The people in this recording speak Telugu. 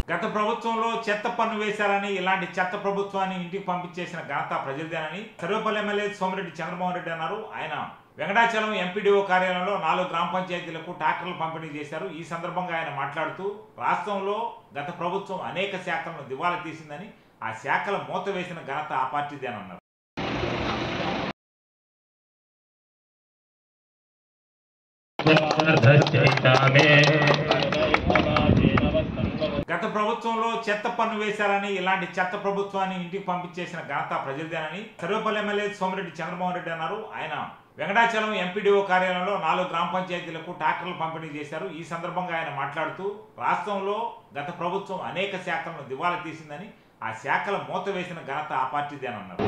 గత ప్రభుత్వంలో చెత్త పన్ను వేశారని ఇలాంటి చెత్త ప్రభుత్వాన్ని ఇంటికి పంపించేసిన ఘనత ప్రజలదేనని సర్వేపల్లి ఎమ్మెల్యే సోమిరెడ్డి చంద్రమోహన్ రెడ్డి అన్నారు. ఆయన వెంకటాచలం ఎంపీడీఓ కార్యాలయంలో 4 గ్రామ పంచాయతీలకు ట్రాక్టర్లు పంపిణీ చేశారు. ఈ సందర్భంగా ఆయన మాట్లాడుతూ రాష్ట్రంలో గత ప్రభుత్వం అనేక శాఖలను దివాలా తీసిందని, ఆ శాఖల మూత వేసిన ఘనత ఆ పార్టీదేనన్నారు. గత ప్రభుత్వంలో చెత్త పన్ను వేశారని ఇలాంటి చెత్త ప్రభుత్వాన్ని ఇంటికి పంపించేసిన ఘనత ప్రజలదేనని సర్వేపల్లి ఎమ్మెల్యే సోమిరెడ్డి చంద్రమోహన్ రెడ్డి అన్నారు. ఆయన వెంకటాచలం ఎంపీడీఓ కార్యాలయంలో 4 గ్రామ పంచాయతీలకు ట్రాక్టర్లు పంపిణీ చేశారు. ఈ సందర్భంగా ఆయన మాట్లాడుతూ రాష్ట్రంలో గత ప్రభుత్వం అనేక శాఖలను దివాలా తీసిందని, ఆ శాఖల మూత వేసిన ఘనత ఆ పార్టీదేనన్నారు.